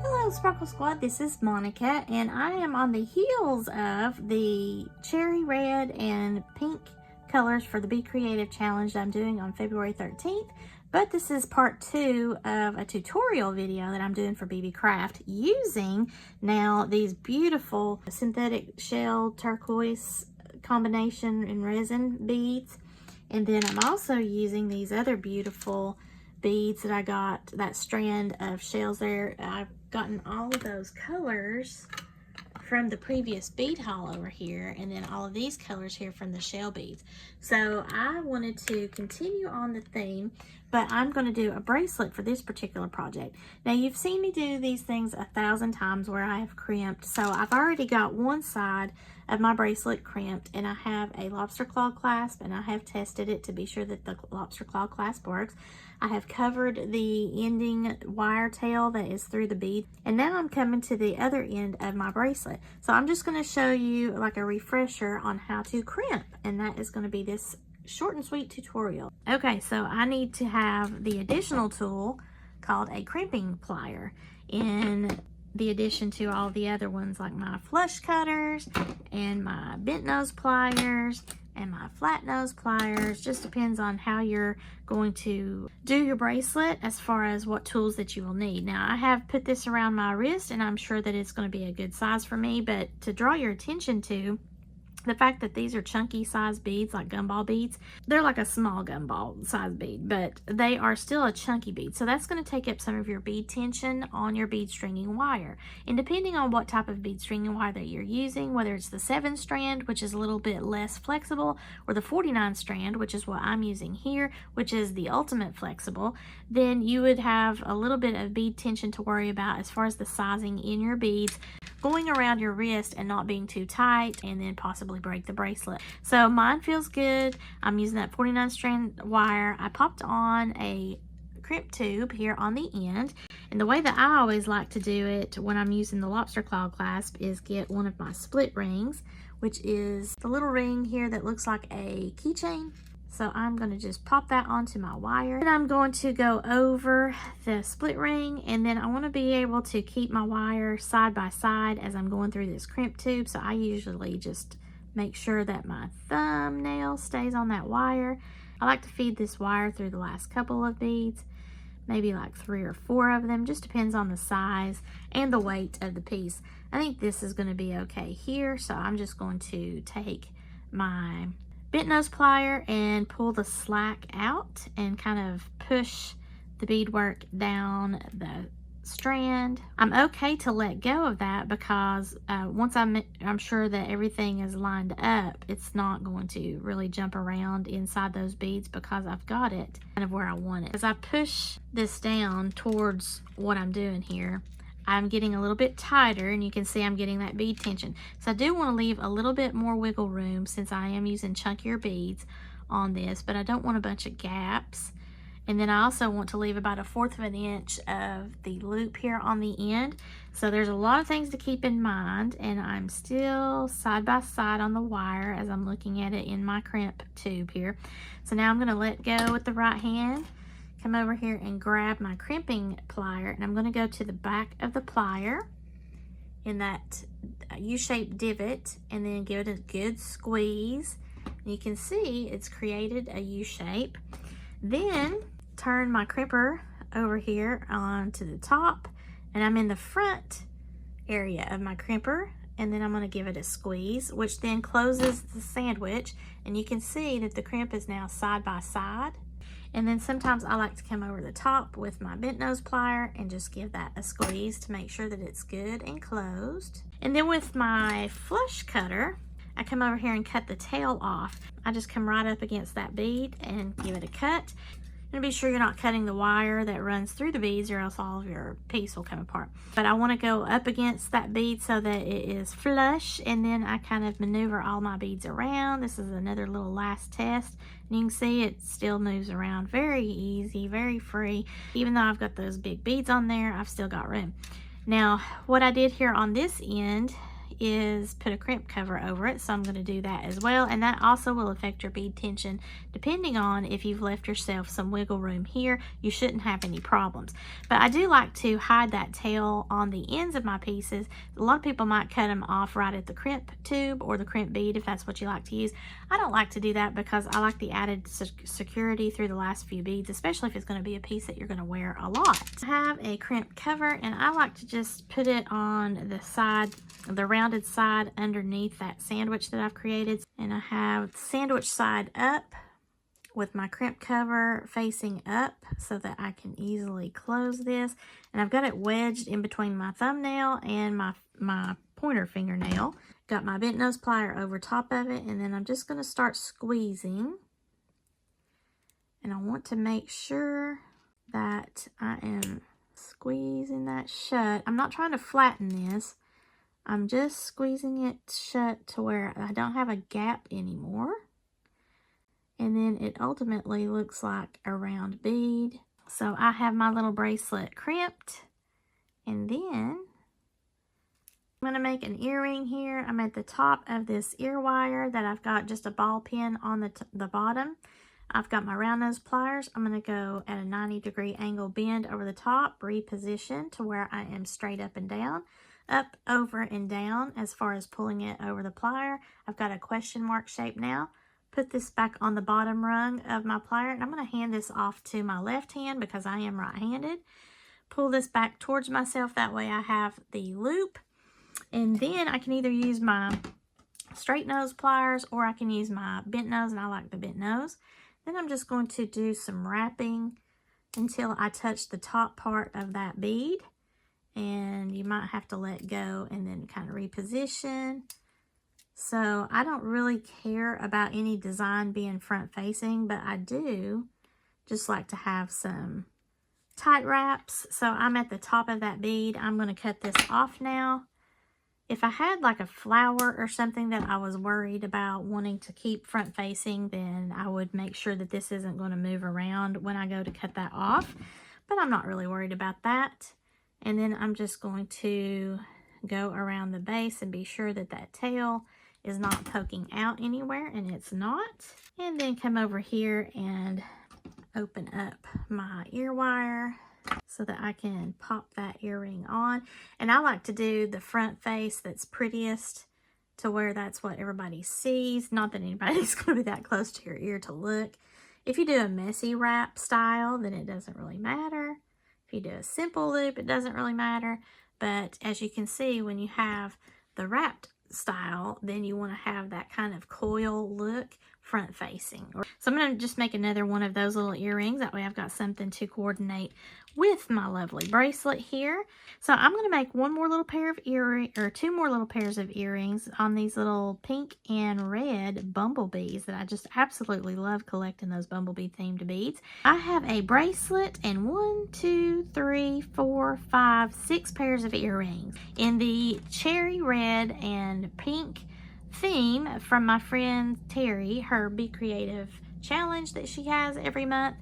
Hello Sparkle Squad, this is Monica and I am on the heels of the cherry red and pink colors for the Be Creative challenge that I'm doing on February 13th. But this is part 2 of a tutorial video that I'm doing for BeeBeeCraft using now these beautiful synthetic shell turquoise combination and resin beads. And then I'm also using these other beautiful beads that I got, that strand of shells there. I've gotten all of those colors from the previous bead haul over here, and then all of these colors here from the shell beads. So I wanted to continue on the theme, but I'm going to do a bracelet for this particular project. Now you've seen me do these things 1,000 times where I have crimped, so I've already got one side of my bracelet crimped, and I have a lobster claw clasp, and I have tested it to be sure that the lobster claw clasp works. I have covered the ending wire tail that is through the bead, and now I'm coming to the other end of my bracelet. So I'm just going to show you like a refresher on how to crimp, and that is going to be this short and sweet tutorial. Okay, so I need to have the additional tool called a crimping plier, in the addition to all the other ones like my flush cutters and my bent nose pliers and my flat nose pliers. Just depends on how you're going to do your bracelet as far as what tools that you will need. Now I have put this around my wrist and I'm sure that it's going to be a good size for me, but to draw your attention to the fact that these are chunky size beads, like gumball beads. They're like a small gumball size bead, but they are still a chunky bead. So that's going to take up some of your bead tension on your bead stringing wire. And depending on what type of bead stringing wire that you're using, whether it's the 7 strand, which is a little bit less flexible, or the 49 strand, which is what I'm using here, which is the ultimate flexible, then you would have a little bit of bead tension to worry about as far as the sizing in your beads going around your wrist and not being too tight and then possibly break the bracelet. So mine feels good. I'm using that 49 strand wire. I popped on a crimp tube here on the end, and the way that I always like to do it when I'm using the lobster claw clasp is get one of my split rings, which is the little ring here that looks like a keychain. So I'm going to just pop that onto my wire, and I'm going to go over the split ring, and then I want to be able to keep my wire side by side as I'm going through this crimp tube. So I usually just make sure that my thumbnail stays on that wire. I like to feed this wire through the last couple of beads, maybe like 3 or 4 of them, just depends on the size and the weight of the piece. I think this is going to be okay here, so I'm just going to take my bent nose plier and pull the slack out and kind of push the beadwork down the strand. I'm okay to let go of that because once I'm sure that everything is lined up, it's not going to really jump around inside those beads because I've got it kind of where I want it. As I push this down towards what I'm doing here, I'm getting a little bit tighter, and you can see I'm getting that bead tension. So I do want to leave a little bit more wiggle room since I am using chunkier beads on this, but I don't want a bunch of gaps. And then I also want to leave about 1/4 of an inch of the loop here on the end. So there's a lot of things to keep in mind, and I'm still side by side on the wire as I'm looking at it in my crimp tube here. So now I'm going to let go with the right hand, come over here and grab my crimping plier, and I'm going to go to the back of the plier in that U-shaped divot and then give it a good squeeze. And you can see it's created a U-shape. Then turn my crimper over here onto the top, and I'm in the front area of my crimper, and then I'm going to give it a squeeze, which then closes the sandwich, and you can see that the crimp is now side by side. And then sometimes I like to come over the top with my bent nose plier and just give that a squeeze to make sure that it's good and closed. And then with my flush cutter, I come over here and cut the tail off. I just come right up against that bead and give it a cut. And be sure you're not cutting the wire that runs through the beads, or else all of your piece will come apart. But I want to go up against that bead so that it is flush, and then I kind of maneuver all my beads around. This is another little last test, and you can see it still moves around very easy, very free. Even though I've got those big beads on there, I've still got room. Now what I did here on this end is put a crimp cover over it, so I'm going to do that as well. And that also will affect your bead tension depending on if you've left yourself some wiggle room here. You shouldn't have any problems. But I do like to hide that tail on the ends of my pieces. A lot of people might cut them off right at the crimp tube or the crimp bead if that's what you like to use. I don't like to do that because I like the added security through the last few beads, especially if it's going to be a piece that you're going to wear a lot. I have a crimp cover, and I like to just put it on the side, the rounded side underneath that sandwich that I've created. And I have the sandwich side up with my crimp cover facing up so that I can easily close this. And I've got it wedged in between my thumbnail and my pointer fingernail. Got my bent nose plier over top of it, and then I'm just going to start squeezing. And I want to make sure that I am squeezing that shut. I'm not trying to flatten this. I'm just squeezing it shut to where I don't have a gap anymore. And then it ultimately looks like a round bead. So I have my little bracelet crimped. And then I'm going to make an earring here. I'm at the top of this ear wire that I've got just a ball pin on the bottom. I've got my round nose pliers. I'm going to go at a 90-degree angle bend over the top, reposition to where I am straight up and down, up, over, and down as far as pulling it over the plier. I've got a question mark shape now. Put this back on the bottom rung of my plier, and I'm going to hand this off to my left hand because I am right-handed. Pull this back towards myself, that way I have the loop. And then I can either use my straight nose pliers or I can use my bent nose, and I like the bent nose. Then I'm just going to do some wrapping until I touch the top part of that bead. And you might have to let go and then kind of reposition. So I don't really care about any design being front facing, but I do just like to have some tight wraps. So I'm at the top of that bead. I'm going to cut this off now. If I had like a flower or something that I was worried about wanting to keep front facing, then I would make sure that this isn't going to move around when I go to cut that off. But I'm not really worried about that. And then I'm just going to go around the base and be sure that that tail is not poking out anywhere, and it's not. And then come over here and open up my ear wire so that I can pop that earring on. And I like to do the front face that's prettiest to where that's what everybody sees. Not that anybody's going to be that close to your ear to look. If you do a messy wrap style, then it doesn't really matter. If you do a simple loop, it doesn't really matter. But as you can see, when you have the wrapped style, then you want to have that kind of coil look front facing. So I'm going to just make another one of those little earrings. That way I've got something to coordinate with my lovely bracelet here. So I'm going to make one more little pair of earrings, or two more little pairs of earrings on these little pink and red bumblebees that I just absolutely love collecting, those bumblebee themed beads. I have a bracelet and 1, 2, 3, 4, 5, 6 pairs of earrings in the cherry red and pink theme from my friend Terry, her Be Creative challenge that she has every month,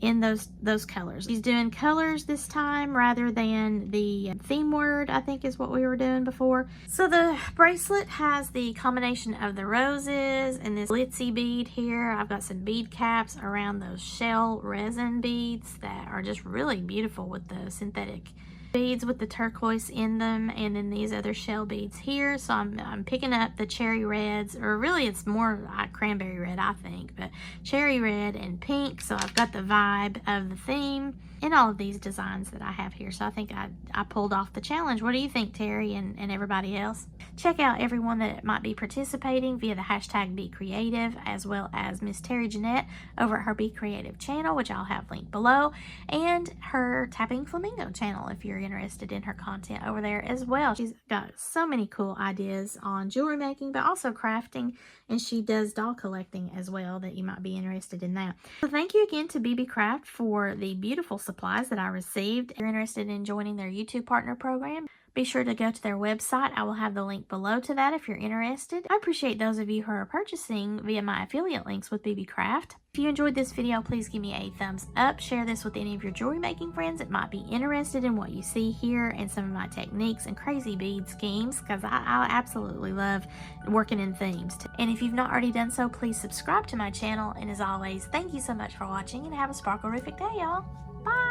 in those colors. She's doing colors this time rather than the theme word, I think is what we were doing before. So the bracelet has the combination of the roses and this glitzy bead here. I've got some bead caps around those shell resin beads that are just really beautiful with the synthetic beads with the turquoise in them, and then these other shell beads here. So I'm picking up the cherry reds, or really it's more like cranberry red, I think, but cherry red and pink. So I've got the vibe of the theme in all of these designs that I have here. So I think I pulled off the challenge. What do you think, Terry and everybody else? Check out everyone that might be participating via the hashtag BeCreative, as well as Miss Terry Jeanette over at her Be Creative channel, which I'll have linked below, and her Tapping Flamingo channel if you're interested in her content over there as well. She's got so many cool ideas on jewelry making, but also crafting, and she does doll collecting as well that you might be interested in that. So thank you again to BeeBeeCraft for the beautiful supplies that I received. If you're interested in joining their YouTube partner program, be sure to go to their website. I will have the link below to that if you're interested. I appreciate those of you who are purchasing via my affiliate links with BeeBeeCraft. If you enjoyed this video, please give me a thumbs up. Share this with any of your jewelry making friends that might be interested in what you see here and some of my techniques and crazy bead schemes, because I absolutely love working in themes. And if you've not already done so, please subscribe to my channel. And as always, thank you so much for watching and have a sparklerific day, y'all. Bye!